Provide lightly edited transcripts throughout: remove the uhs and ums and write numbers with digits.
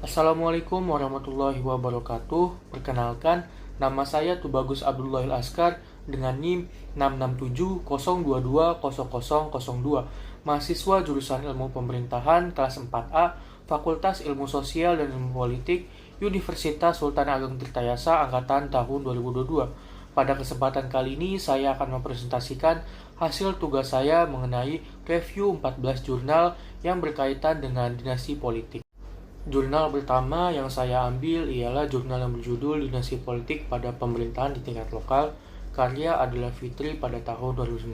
Assalamualaikum warahmatullahi wabarakatuh. Perkenalkan, nama saya Tubagus Abdullahil Askar dengan NIM 66702200002, mahasiswa jurusan Ilmu Pemerintahan kelas 4A, Fakultas Ilmu Sosial dan Ilmu Politik, Universitas Sultan Ageng Tirtayasa angkatan tahun 2022. Pada kesempatan kali ini saya akan mempresentasikan hasil tugas saya mengenai review 14 jurnal yang berkaitan dengan dinasti politik. Jurnal pertama yang saya ambil ialah jurnal yang berjudul Dinasti Politik pada Pemerintahan di Tingkat Lokal, karya Adela Fitri pada tahun 2019,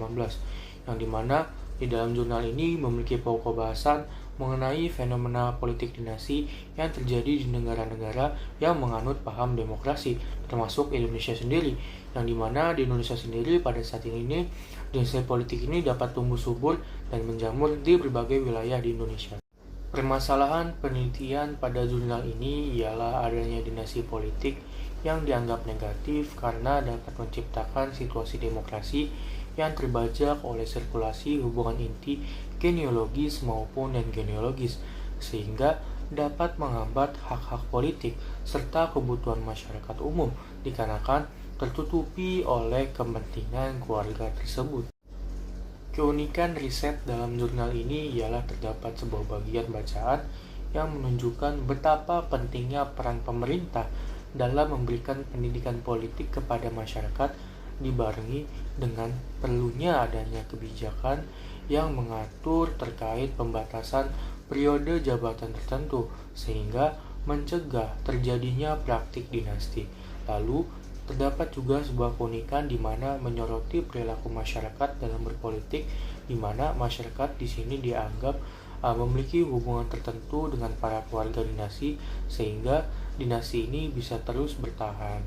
yang dimana di dalam jurnal ini memiliki pokok bahasan mengenai fenomena politik dinasti yang terjadi di negara-negara yang menganut paham demokrasi, termasuk Indonesia sendiri, yang dimana di Indonesia sendiri pada saat ini dinasti politik ini dapat tumbuh subur dan menjamur di berbagai wilayah di Indonesia. Permasalahan penelitian pada jurnal ini ialah adanya dinasti politik yang dianggap negatif karena dapat menciptakan situasi demokrasi yang terbajak oleh sirkulasi hubungan inti genealogis maupun non-genealogis, sehingga dapat menghambat hak-hak politik serta kebutuhan masyarakat umum dikarenakan tertutupi oleh kepentingan keluarga tersebut. Keunikan riset dalam jurnal ini ialah terdapat sebuah bagian bacaan yang menunjukkan betapa pentingnya peran pemerintah dalam memberikan pendidikan politik kepada masyarakat dibarengi dengan perlunya adanya kebijakan yang mengatur terkait pembatasan periode jabatan tertentu sehingga mencegah terjadinya praktik dinasti. Lalu terdapat juga sebuah keunikan di mana menyoroti perilaku masyarakat dalam berpolitik, di mana masyarakat di sini dianggap memiliki hubungan tertentu dengan para keluarga dinasti sehingga dinasti ini bisa terus bertahan.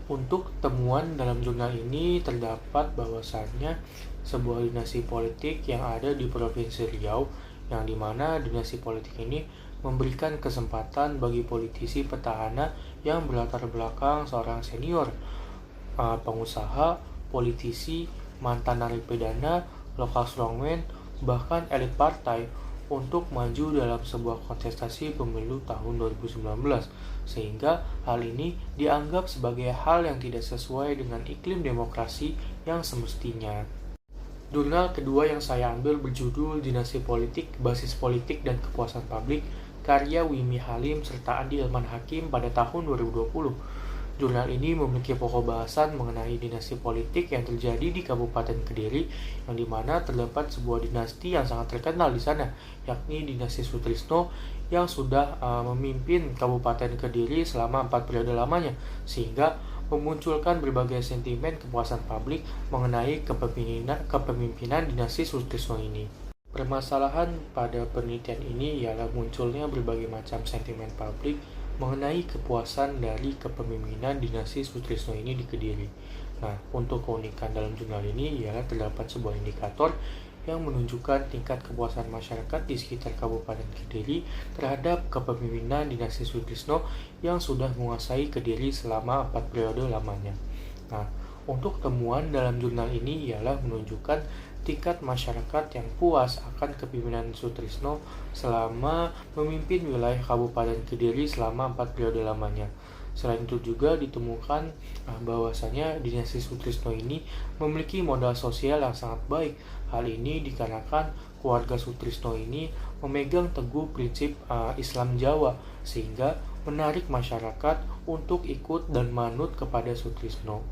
Untuk temuan dalam jurnal ini terdapat bahwasannya sebuah dinasti politik yang ada di Provinsi Riau, yang dimana dinasti politik ini memberikan kesempatan bagi politisi petahana yang berlatar belakang seorang senior, pengusaha, politisi, mantan narapidana, lokal strongman, bahkan elit partai untuk maju dalam sebuah kontestasi pemilu tahun 2019, sehingga hal ini dianggap sebagai hal yang tidak sesuai dengan iklim demokrasi yang semestinya. Jurnal kedua yang saya ambil berjudul Dinasti Politik, Basis Politik dan Kepuasan Publik, karya Wimi Halim serta Andi Ilman Hakim pada tahun 2020. Jurnal ini memiliki pokok bahasan mengenai dinasti politik yang terjadi di Kabupaten Kediri, yang dimana terdapat sebuah dinasti yang sangat terkenal di sana, yakni dinasti Sutrisno yang sudah memimpin Kabupaten Kediri selama 4 periode lamanya, sehingga memunculkan berbagai sentimen kepuasan publik mengenai kepemimpinan dinasti Sutrisno ini. Permasalahan pada penelitian ini ialah munculnya berbagai macam sentimen publik mengenai kepuasan dari kepemimpinan dinasti Sutrisno ini di Kediri. Nah, untuk keunikan dalam jurnal ini ialah terdapat sebuah indikator yang menunjukkan tingkat kepuasan masyarakat di sekitar Kabupaten Kediri terhadap kepemimpinan dinasti Sutrisno yang sudah menguasai Kediri selama 4 periode lamanya. Nah, untuk temuan dalam jurnal ini ialah menunjukkan tingkat masyarakat yang puas akan kepemimpinan Sutrisno selama memimpin wilayah Kabupaten Kediri selama 4 periode lamanya. Selain itu juga ditemukan bahwasanya dinasti Sutrisno ini memiliki modal sosial yang sangat baik. Hal ini dikarenakan keluarga Sutrisno ini memegang teguh prinsip Islam Jawa sehingga menarik masyarakat untuk ikut dan manut kepada Sutrisno.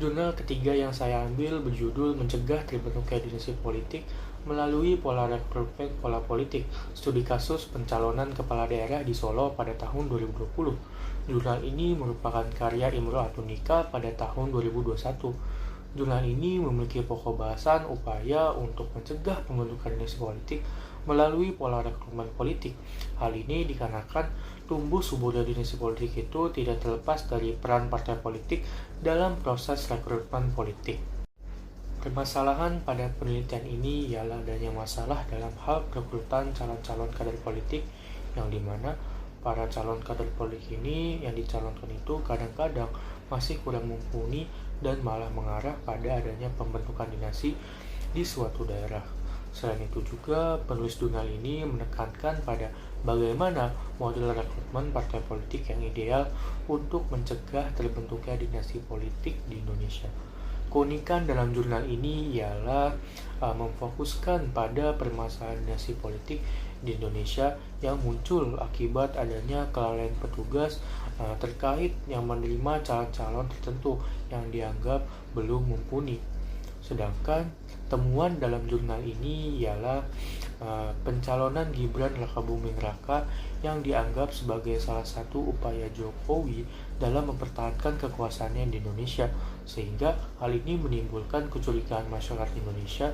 Jurnal ketiga yang saya ambil berjudul Mencegah Terbentuknya Dinasti Politik melalui Pola Rekrutmen Pola Politik, Studi Kasus Pencalonan Kepala Daerah di Solo pada tahun 2020. Jurnal ini merupakan karya Imro Atunika pada tahun 2021. Jurnal ini memiliki pokok bahasan upaya untuk mencegah pembentukan dinasti politik melalui pola rekrutmen politik. Hal ini dikarenakan tumbuh suburnya dinasti politik itu tidak terlepas dari peran partai politik dalam proses rekrutmen politik. Permasalahan pada penelitian ini ialah adanya masalah dalam hal perekrutan calon-calon kader politik, yang dimana para calon kader politik ini yang dicalonkan itu kadang-kadang masih kurang mumpuni dan malah mengarah pada adanya pembentukan dinasti di suatu daerah. Selain itu juga, penulis jurnal ini menekankan pada bagaimana model rekrutmen partai politik yang ideal untuk mencegah terbentuknya dinasti politik di Indonesia. Keunikan dalam jurnal ini ialah memfokuskan pada permasalahan dinasti politik di Indonesia yang muncul akibat adanya kelalaian petugas terkait yang menerima calon-calon tertentu yang dianggap belum mumpuni. Sedangkan temuan dalam jurnal ini ialah pencalonan Gibran Rakabuming Raka yang dianggap sebagai salah satu upaya Jokowi dalam mempertahankan kekuasaannya di Indonesia, sehingga hal ini menimbulkan kecurigaan masyarakat Indonesia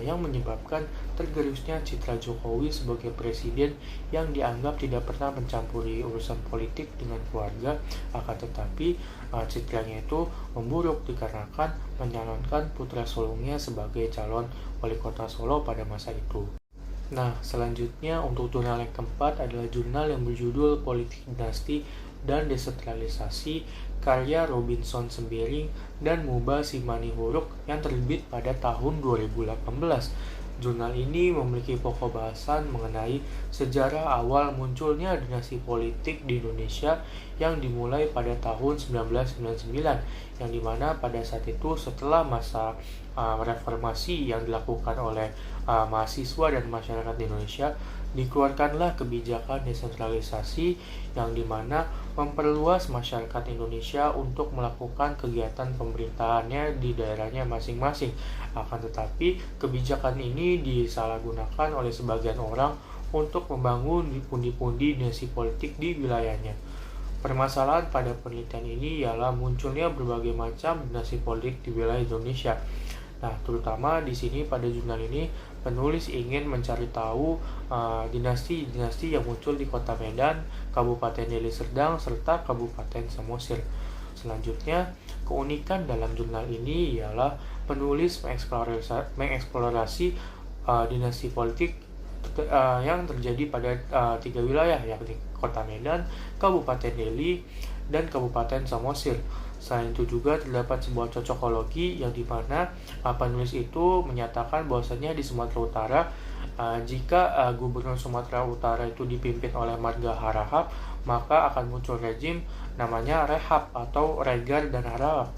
yang menyebabkan tergerusnya citra Jokowi sebagai presiden yang dianggap tidak pernah mencampuri urusan politik dengan keluarga, akan tetapi citranya itu memburuk dikarenakan menyalonkan putra sulungnya sebagai calon wali kota Solo pada masa itu. Nah, selanjutnya untuk jurnal yang keempat adalah jurnal yang berjudul Politik Dinasti dan Desentralisasi karya Robinson Sembiring dan Muba Simanihuruk yang terbit pada tahun 2018. Jurnal ini memiliki pokok bahasan mengenai sejarah awal munculnya dinasti politik di Indonesia yang dimulai pada tahun 1999, yang dimana pada saat itu setelah masa reformasi yang dilakukan oleh mahasiswa dan masyarakat di Indonesia, dikeluarkanlah kebijakan desentralisasi yang dimana memperluas masyarakat Indonesia untuk melakukan kegiatan pemerintahannya di daerahnya masing-masing. Akan tetapi, kebijakan ini disalahgunakan oleh sebagian orang untuk membangun pundi-pundi dinasti politik di wilayahnya. Permasalahan pada penelitian ini ialah munculnya berbagai macam dinasti politik di wilayah Indonesia. Nah, terutama di sini pada jurnal ini penulis ingin mencari tahu dinasti-dinasti yang muncul di Kota Medan, Kabupaten Deli Serdang, serta Kabupaten Samosir. Selanjutnya, keunikan dalam jurnal ini ialah penulis mengeksplorasi dinasti politik yang terjadi pada 3 wilayah, yakni Kota Medan, Kabupaten Deli, dan Kabupaten Samosir. Selain itu juga terdapat sebuah cocokologi yang dimana penulis itu menyatakan bahwasanya di Sumatera Utara jika Gubernur Sumatera Utara itu dipimpin oleh Marga Harahap, maka akan muncul rezim namanya Rehab atau Regar dan Harahap.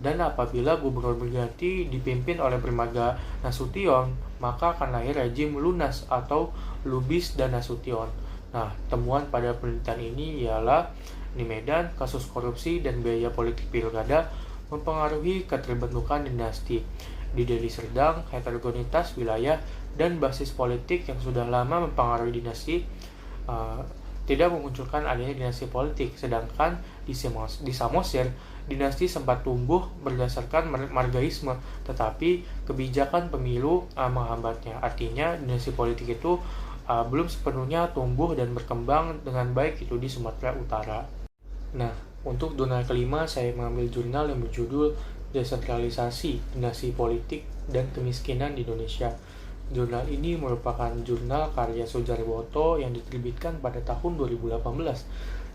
Dan apabila gubernur berganti dipimpin oleh Bermarga Nasution, maka akan lahir rezim Lunas atau Lubis dan Nasution. Nah, temuan pada penelitian ini ialah di Medan, kasus korupsi dan biaya politik pilkada mempengaruhi keterbentukan dinasti. Di Deli Serdang, heterogenitas wilayah dan basis politik yang sudah lama mempengaruhi dinasti tidak memunculkan adanya dinasti politik. Sedangkan di Samosir, dinasti sempat tumbuh berdasarkan margaisme, tetapi kebijakan pemilu menghambatnya. Artinya dinasti politik itu belum sepenuhnya tumbuh dan berkembang dengan baik itu di Sumatera Utara. Nah, untuk jurnal kelima saya mengambil jurnal yang berjudul Desentralisasi, Dinasti Politik dan Kemiskinan di Indonesia. Jurnal ini merupakan jurnal karya Soejarwoto yang diterbitkan pada tahun 2018.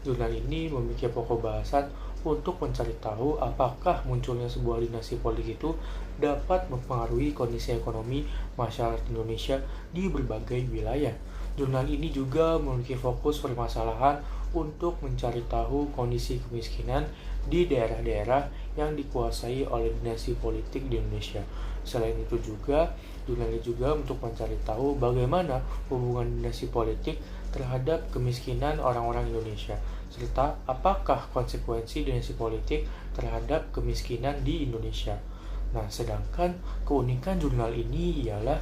Jurnal ini memiliki pokok bahasan untuk mencari tahu apakah munculnya sebuah dinasti politik itu dapat mempengaruhi kondisi ekonomi masyarakat Indonesia di berbagai wilayah. Jurnal ini juga memiliki fokus permasalahan untuk mencari tahu kondisi kemiskinan di daerah-daerah yang dikuasai oleh dinasti politik di Indonesia. Selain itu juga, jurnal ini juga untuk mencari tahu bagaimana hubungan dinasti politik terhadap kemiskinan orang-orang Indonesia, serta apakah konsekuensi dinasti politik terhadap kemiskinan di Indonesia. Nah, sedangkan keunikan jurnal ini ialah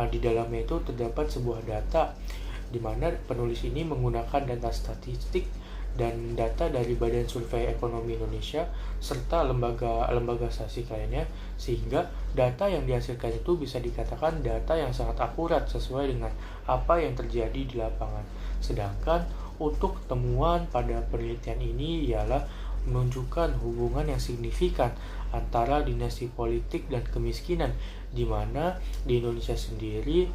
di dalamnya itu terdapat sebuah data di mana penulis ini menggunakan data statistik dan data dari Badan Survei Ekonomi Indonesia serta lembaga statistik lainnya, sehingga data yang dihasilkan itu bisa dikatakan data yang sangat akurat sesuai dengan apa yang terjadi di lapangan. Sedangkan untuk temuan pada penelitian ini ialah menunjukkan hubungan yang signifikan antara dinasti politik dan kemiskinan, di mana di Indonesia sendiri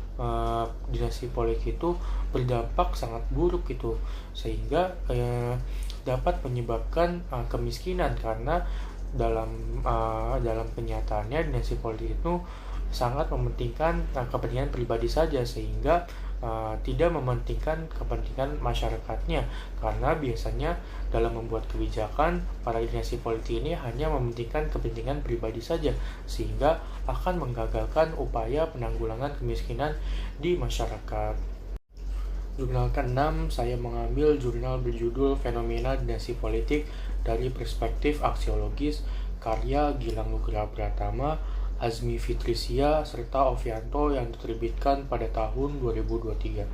dinasti politik itu berdampak sangat buruk gitu, sehingga dapat menyebabkan kemiskinan karena dalam kenyataannya dinasti politik itu sangat mementingkan kepentingan pribadi saja, sehingga tidak mementingkan kepentingan masyarakatnya, karena biasanya dalam membuat kebijakan para dinasti politik ini hanya mementingkan kepentingan pribadi saja, sehingga akan menggagalkan upaya penanggulangan kemiskinan di masyarakat. Jurnal ke-6, saya mengambil jurnal berjudul Fenomena Dinasti Politik dari Perspektif Aksiologis, karya Gilang Nugraha Pratama, Azmi Fitrisia, serta Ovianto, yang diterbitkan pada tahun 2023.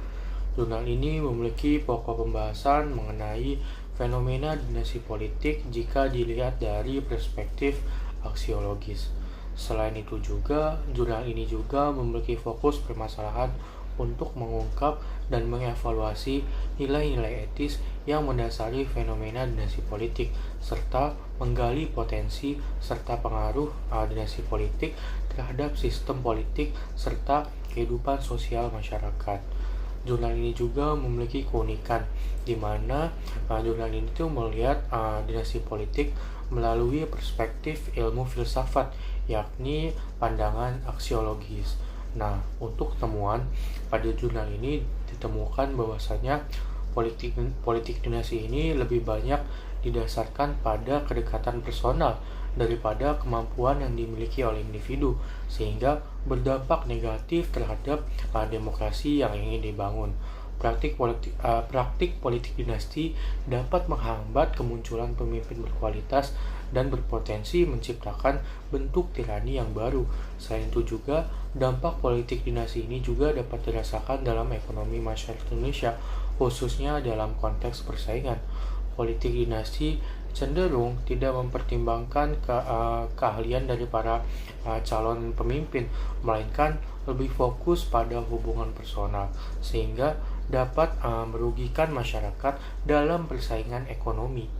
Jurnal ini memiliki pokok pembahasan mengenai fenomena dinasti politik jika dilihat dari perspektif aksiologis. Selain itu juga, jurnal ini juga memiliki fokus permasalahan untuk mengungkap dan mengevaluasi nilai-nilai etis yang mendasari fenomena dinasti politik, serta menggali potensi serta pengaruh dinasti politik terhadap sistem politik serta kehidupan sosial masyarakat. Jurnal ini juga memiliki keunikan di mana jurnal ini tuh melihat dinasti politik melalui perspektif ilmu filsafat, yakni pandangan aksiologis. Nah, untuk temuan pada jurnal ini ditemukan bahwasanya politik dinasti ini lebih banyak didasarkan pada kedekatan personal daripada kemampuan yang dimiliki oleh individu, sehingga berdampak negatif terhadap demokrasi yang ingin dibangun. Praktik politik dinasti dapat menghambat kemunculan pemimpin berkualitas dan berpotensi menciptakan bentuk tirani yang baru. Selain itu juga, dampak politik dinasti ini juga dapat dirasakan dalam ekonomi masyarakat Indonesia, khususnya dalam konteks persaingan. Politik dinasti cenderung tidak mempertimbangkan keahlian dari para calon pemimpin, melainkan lebih fokus pada hubungan personal, sehingga dapat merugikan masyarakat dalam persaingan ekonomi.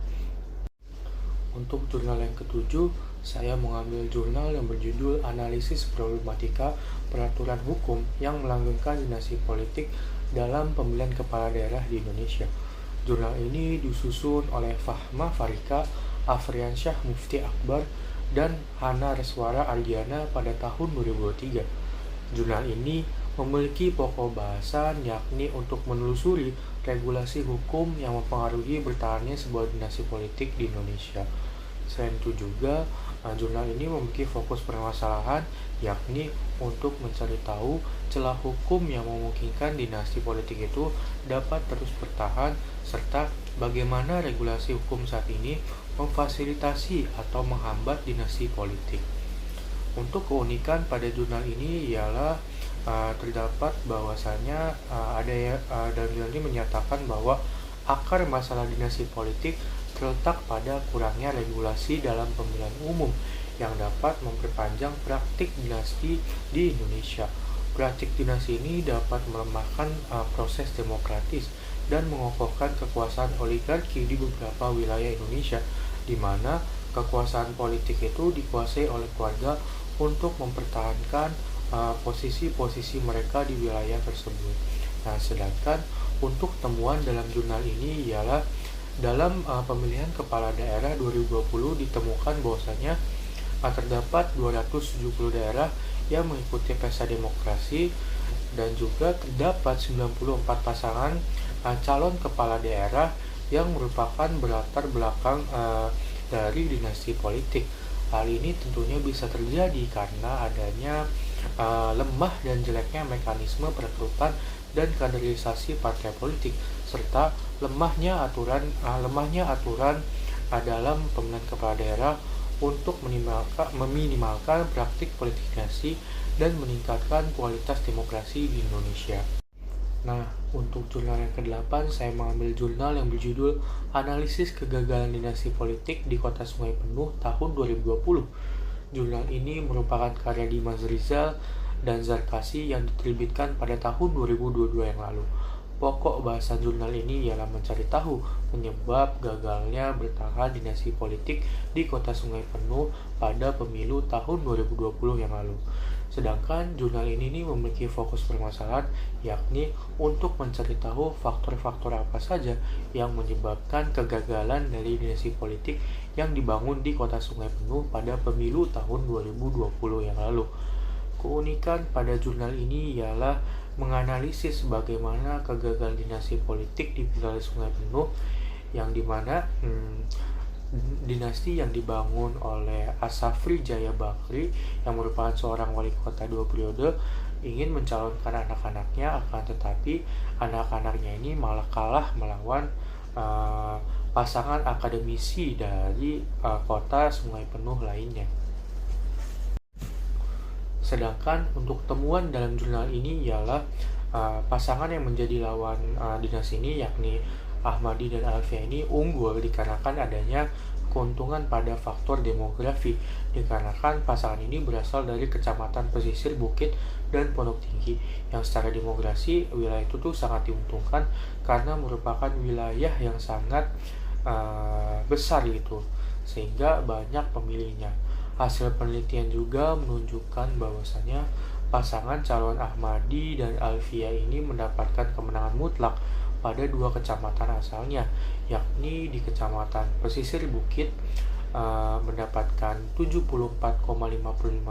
Untuk jurnal yang ketujuh, saya mengambil jurnal yang berjudul Analisis Problematika Peraturan Hukum yang Melanggengkan Dinasti Politik dalam Pemilihan Kepala Daerah di Indonesia. Jurnal ini disusun oleh Fahma Farika, Afriansyah Mufti Akbar, dan Hana Reswara Ardiana pada tahun 2023. Jurnal ini memiliki pokok bahasan yakni untuk menelusuri regulasi hukum yang mempengaruhi bertahannya sebuah dinasti politik di Indonesia. Selain itu juga, jurnal ini memiliki fokus permasalahan yakni untuk mencari tahu celah hukum yang memungkinkan dinasti politik itu dapat terus bertahan, serta bagaimana regulasi hukum saat ini memfasilitasi atau menghambat dinasti politik. Untuk keunikan pada jurnal ini ialah terdapat bahwasanya dalam jurnal ini menyatakan bahwa akar masalah dinasti politik terletak pada kurangnya regulasi dalam pemilihan umum yang dapat memperpanjang praktik dinasti di Indonesia. Praktik dinasti ini dapat melemahkan proses demokratis dan mengokohkan kekuasaan oligarki di beberapa wilayah Indonesia, di mana kekuasaan politik itu dikuasai oleh keluarga untuk mempertahankan posisi-posisi mereka di wilayah tersebut. Nah, sedangkan untuk temuan dalam jurnal ini ialah dalam pemilihan kepala daerah 2020 ditemukan bahwasanya terdapat 270 daerah yang mengikuti pesta demokrasi, dan juga terdapat 94 pasangan calon kepala daerah yang merupakan berlatar belakang dari dinasti politik. Hal ini tentunya bisa terjadi karena adanya lemah dan jeleknya mekanisme perekrutan dan kaderisasi partai politik, serta lemahnya aturan dalam pemilihan kepala daerah untuk meminimalkan praktik politik dinasti dan meningkatkan kualitas demokrasi di Indonesia. Nah, untuk jurnal yang ke-8, saya mengambil jurnal yang berjudul Analisis Kegagalan Dinasti Politik di Kota Sungai Penuh tahun 2020. Jurnal ini merupakan karya Dimas Rizal dan Zarkasi yang diterbitkan pada tahun 2022 yang lalu. Pokok bahasan jurnal ini ialah mencari tahu penyebab gagalnya bertahan dinasti politik di Kota Sungai Penuh pada pemilu tahun 2020 yang lalu. Sedangkan jurnal ini memiliki fokus permasalahan yakni untuk mencari tahu faktor-faktor apa saja yang menyebabkan kegagalan dari dinasti politik yang dibangun di Kota Sungai Penuh pada pemilu tahun 2020 yang lalu. Keunikan pada jurnal ini ialah menganalisis bagaimana kegagalan dinasti politik di wilayah Sungai Penuh, yang dimana dinasti yang dibangun oleh As-Safri Jayabakri yang merupakan seorang wali kota 2 periode ingin mencalonkan anak-anaknya, akan tetapi anak-anaknya ini malah kalah melawan pasangan akademisi dari kota Sungai Penuh lainnya. Sedangkan untuk temuan dalam jurnal ini ialah pasangan yang menjadi lawan dinasti ini, yakni Ahmadi dan Alfia ini unggul dikarenakan adanya keuntungan pada faktor demografi, dikarenakan pasangan ini berasal dari kecamatan pesisir Bukit dan Pondok Tinggi yang secara demografi wilayah itu tuh sangat diuntungkan karena merupakan wilayah yang sangat besar gitu, sehingga banyak pemilihnya. Hasil penelitian juga menunjukkan bahwasanya pasangan calon Ahmadi dan Alfia ini mendapatkan kemenangan mutlak pada 2 kecamatan asalnya, yakni di kecamatan pesisir Bukit mendapatkan 74,55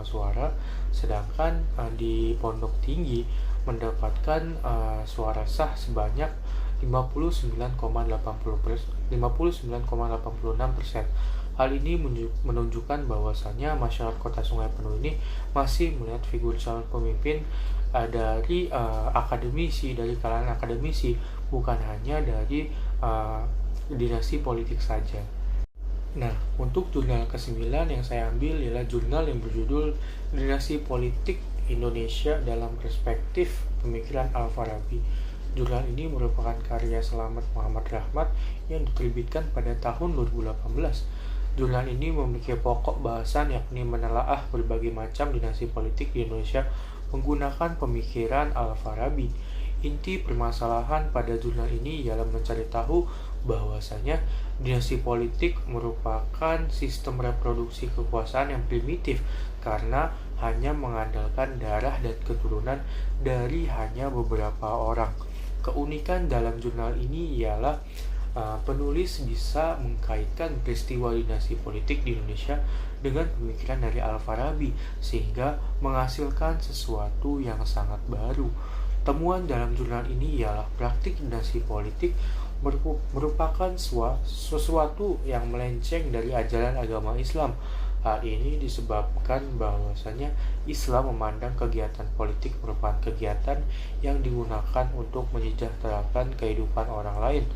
suara, sedangkan di Pondok Tinggi mendapatkan suara sah sebanyak 59,86%. Hal ini menunjukkan bahwasanya masyarakat Kota Sungai Penuh ini masih melihat figur calon pemimpin dari akademisi, dari kalangan akademisi, bukan hanya dari dinasti politik saja. Nah, untuk jurnal ke-9 yang saya ambil ialah jurnal yang berjudul Dinasti Politik Indonesia dalam Perspektif Pemikiran Al-Farabi. Jurnal ini merupakan karya Slamet Muhammad Rahmat yang diterbitkan pada tahun 2018. Jurnal ini memiliki pokok bahasan yakni menelaah berbagai macam dinasti politik di Indonesia menggunakan pemikiran Al-Farabi. Inti permasalahan pada jurnal ini ialah mencari tahu bahwasanya dinasti politik merupakan sistem reproduksi kekuasaan yang primitif karena hanya mengandalkan darah dan keturunan dari hanya beberapa orang. Keunikan dalam jurnal ini ialah penulis bisa mengkaitkan peristiwa dinasti politik di Indonesia dengan pemikiran dari Al-Farabi sehingga menghasilkan sesuatu yang sangat baru. Temuan dalam jurnal ini ialah praktik dinasti politik merupakan sesuatu yang melenceng dari ajaran agama Islam. Hal ini disebabkan bahwasanya Islam memandang kegiatan politik merupakan kegiatan yang digunakan untuk menyejahterakan kehidupan orang lain.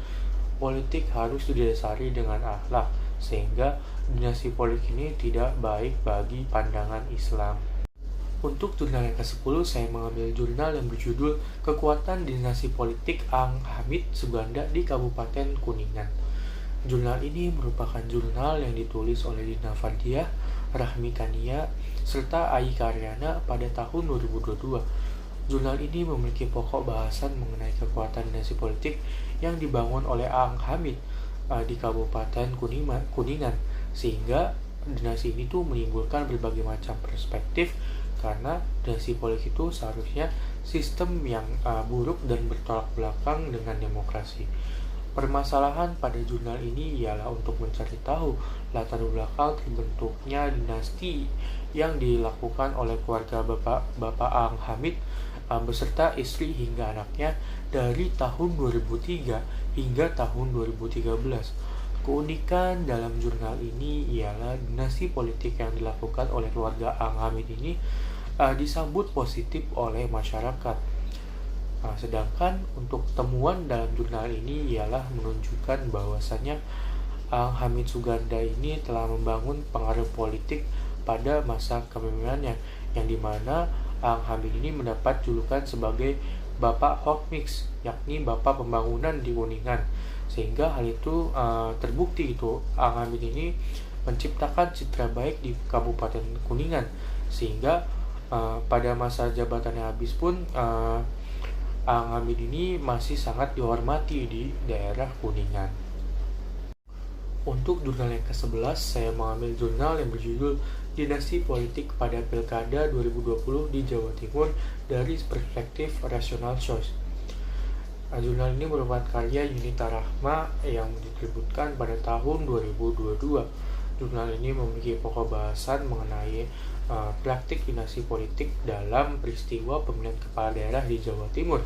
Politik harus didasari dengan akhlak, sehingga dinasti politik ini tidak baik bagi pandangan Islam. Untuk jurnal yang ke-10, saya mengambil jurnal yang berjudul Kekuatan Dinasti Politik Ang Hamid Suganda di Kabupaten Kuningan. Jurnal ini merupakan jurnal yang ditulis oleh Dina Fadiah, Rahmi Kania, serta Ai Karyana pada tahun 2022. Jurnal ini memiliki pokok bahasan mengenai kekuatan dinasti politik yang dibangun oleh Ang Hamid di Kabupaten Kuningan, sehingga dinasti ini tuh menimbulkan berbagai macam perspektif karena dinasti politik itu seharusnya sistem yang buruk dan bertolak belakang dengan demokrasi. Permasalahan pada jurnal ini ialah untuk mencari tahu latar belakang terbentuknya dinasti yang dilakukan oleh keluarga Bapak Ang Hamid beserta istri hingga anaknya dari tahun 2003 hingga tahun 2013. Keunikan dalam jurnal ini ialah dinasti politik yang dilakukan oleh keluarga Ang Hamid ini disambut positif oleh masyarakat. Sedangkan untuk temuan dalam jurnal ini ialah menunjukkan bahwasannya Ang Hamid Suganda ini telah membangun pengaruh politik pada masa kepemimpinannya, yang dimana Ang Hamid ini mendapat julukan sebagai Bapak Hotmix, yakni Bapak Pembangunan di Kuningan, sehingga hal itu terbukti itu Ang Hamid ini menciptakan citra baik di Kabupaten Kuningan, sehingga pada masa jabatannya habis pun Ang Hamid ini masih sangat dihormati di daerah Kuningan. Untuk jurnal yang ke-11, saya mengambil jurnal yang berjudul Dinasti Politik pada Pilkada 2020 di Jawa Timur dari Perspektif Rational Choice. Jurnal ini merupakan karya Yunita Rahma yang diterbitkan pada tahun 2022. Jurnal ini memiliki pokok bahasan mengenai praktik dinasti politik dalam peristiwa pemilihan kepala daerah di Jawa Timur.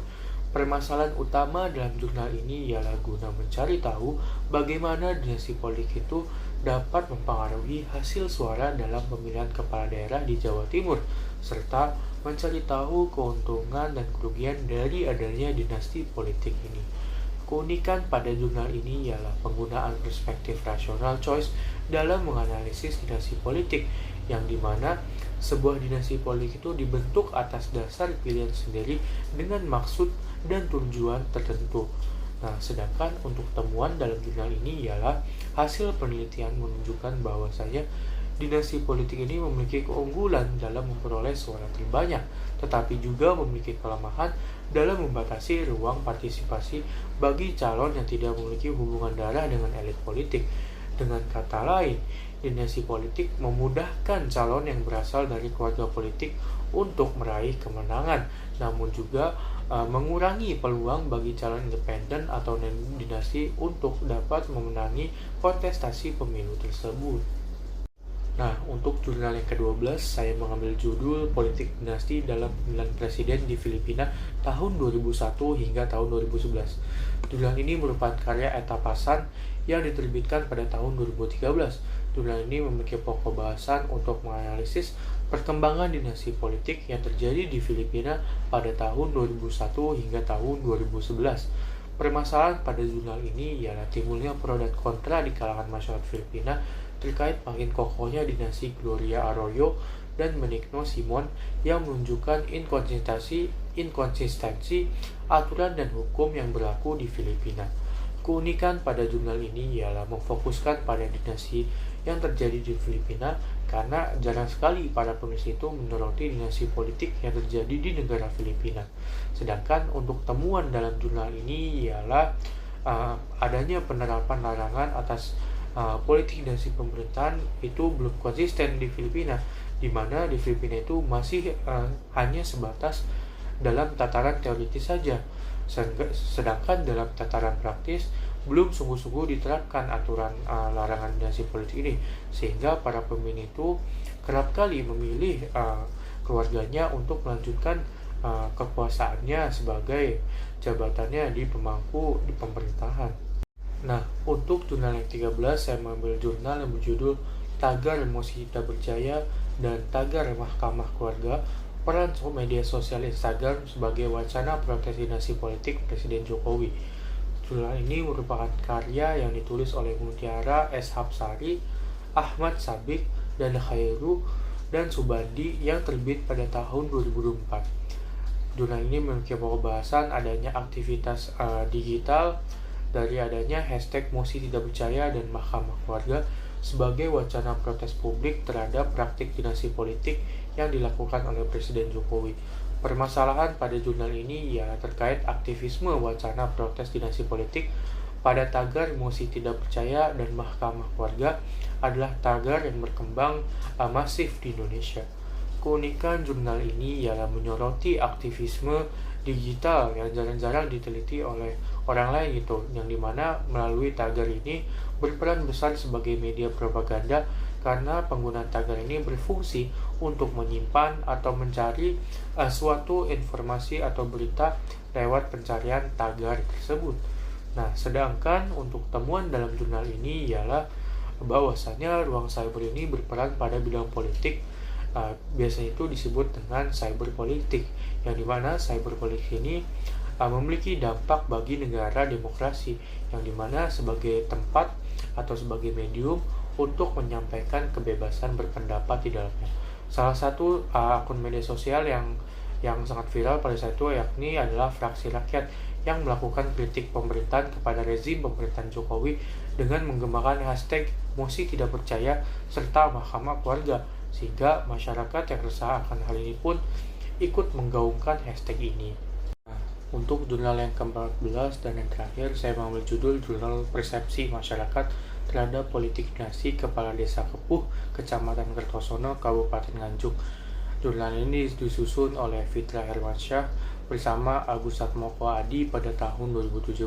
Permasalahan utama dalam jurnal ini ialah guna mencari tahu bagaimana dinasti politik itu dapat mempengaruhi hasil suara dalam pemilihan kepala daerah di Jawa Timur, serta mencari tahu keuntungan dan kerugian dari adanya dinasti politik ini. Keunikan pada jurnal ini ialah penggunaan perspektif rasional choice dalam menganalisis dinasti politik, yang dimana sebuah dinasti politik itu dibentuk atas dasar pilihan sendiri dengan maksud dan tujuan tertentu. Nah, sedangkan untuk temuan dalam jurnal ini ialah hasil penelitian menunjukkan bahwasanya dinasti politik ini memiliki keunggulan dalam memperoleh suara terbanyak, tetapi juga memiliki kelemahan dalam membatasi ruang partisipasi bagi calon yang tidak memiliki hubungan darah dengan elit politik. Dengan kata lain, dinasti politik memudahkan calon yang berasal dari keluarga politik untuk meraih kemenangan, namun juga mengurangi peluang bagi calon independen atau dinasti untuk dapat memenangi kontestasi pemilu tersebut. Nah, untuk jurnal yang ke-12, saya mengambil judul Politik Dinasti dalam Pemilihan Presiden di Filipina tahun 2001 hingga tahun 2011. Jurnal ini merupakan karya Eta Passan yang diterbitkan pada tahun 2013. Jurnal ini memiliki pokok bahasan untuk menganalisis perkembangan dinasti politik yang terjadi di Filipina pada tahun 2001 hingga tahun 2011. Permasalahan pada jurnal ini ialah timbulnya pro dan kontra di kalangan masyarakat Filipina terkait makin kokohnya dinasti Gloria Arroyo dan Benigno Simon yang menunjukkan inkonsistensi aturan dan hukum yang berlaku di Filipina. Keunikan pada jurnal ini ialah memfokuskan pada dinasti yang terjadi di Filipina, karena jarang sekali para penulis itu menyoroti dinasti politik yang terjadi di negara Filipina. Sedangkan untuk temuan dalam jurnal ini ialah adanya penerapan larangan atas politik dinasti pemerintahan itu belum konsisten di Filipina, di mana di Filipina itu masih hanya sebatas dalam tataran teoritis saja, sedangkan dalam tataran praktis belum sungguh-sungguh diterapkan aturan larangan dinasti politik ini, sehingga para pemilih itu kerap kali memilih keluarganya untuk melanjutkan kekuasaannya sebagai jabatannya di pemangku di pemerintahan. Nah, untuk jurnal yang 13, saya mengambil jurnal yang berjudul Tagar Emosi Tidak Percaya dan Tagar Mahkamah Keluarga, peran media sosial Instagram sebagai wacana protes dinasti politik Presiden Jokowi. Jurnal ini merupakan karya yang ditulis oleh Mutiara S. Hapsari, Ahmad Sabik, dan Khairu dan Subandi yang terbit pada tahun 2004. Jurnal ini memiliki pokok bahasan adanya aktivitas digital dari adanya hashtag Mosi Tidak Percaya dan Mahkamah Keluarga sebagai wacana protes publik terhadap praktik dinasti politik yang dilakukan oleh Presiden Jokowi. Permasalahan pada jurnal ini ya terkait aktivisme wacana protes dinasti politik pada tagar Mosi Tidak Percaya dan Mahkamah Keluarga adalah tagar yang berkembang masif di Indonesia. Keunikan jurnal ini ialah menyoroti aktivisme digital yang jarang-jarang diteliti oleh orang lain gitu, yang dimana melalui tagar ini berperan besar sebagai media propaganda, karena penggunaan tagar ini berfungsi untuk menyimpan atau mencari suatu informasi atau berita lewat pencarian tagar tersebut. Nah, sedangkan untuk temuan dalam jurnal ini ialah bahwasanya ruang cyber ini berperan pada bidang politik. Biasanya itu disebut dengan cyberpolitik, yang dimana cyberpolitik ini memiliki dampak bagi negara demokrasi, yang dimana sebagai tempat atau sebagai medium untuk menyampaikan kebebasan berpendapat di dalamnya. Salah satu akun media sosial yang sangat viral pada saat itu yakni adalah Fraksi Rakyat yang melakukan kritik pemerintahan kepada rezim pemerintahan Jokowi dengan menggemakan hashtag Mosi Tidak Percaya serta Mahkamah Keluarga, sehingga masyarakat yang resah akan hal ini pun ikut menggaungkan hashtag ini. Untuk jurnal yang ke-14 dan yang terakhir, saya mengambil judul Jurnal Persepsi Masyarakat terhadap Politik Dinasti Kepala Desa Kepuh, Kecamatan Kertosono, Kabupaten Nganjuk. Jurnal ini disusun oleh Fitra Hermansyah bersama Agus Satmoko Adi pada tahun 2017.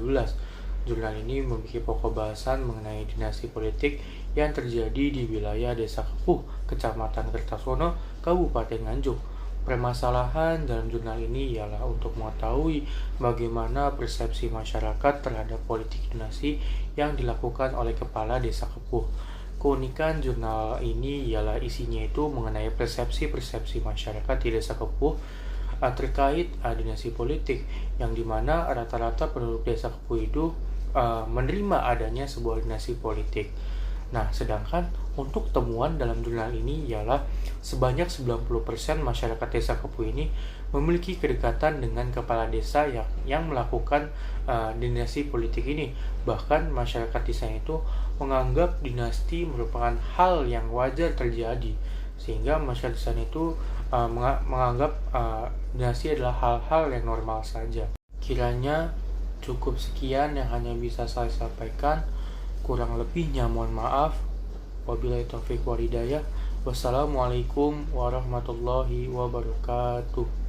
Jurnal ini memiliki pokok bahasan mengenai dinasti politik yang terjadi di wilayah Desa Kepuh, Kecamatan Kertasono, Kabupaten Nganjuk. Permasalahan dalam jurnal ini ialah untuk mengetahui bagaimana persepsi masyarakat terhadap politik dinasti yang dilakukan oleh Kepala Desa Kepuh. Keunikan jurnal ini ialah isinya itu mengenai persepsi-persepsi masyarakat di Desa Kepuh terkait dinasti politik, yang dimana rata-rata penduduk Desa Kepuh itu menerima adanya sebuah dinasti politik. Nah, sedangkan untuk temuan dalam jurnal ini ialah sebanyak 90% masyarakat Desa Kepuh ini memiliki kedekatan dengan kepala desa yang melakukan dinasti politik ini. Bahkan masyarakat desa itu menganggap dinasti merupakan hal yang wajar terjadi, sehingga masyarakat desa itu menganggap dinasti adalah hal-hal yang normal saja. Kiranya cukup sekian yang hanya bisa saya sampaikan. Kurang lebihnya mohon maaf. Wabillahi taufiq wal hidayah. Wassalamualaikum warahmatullahi wabarakatuh.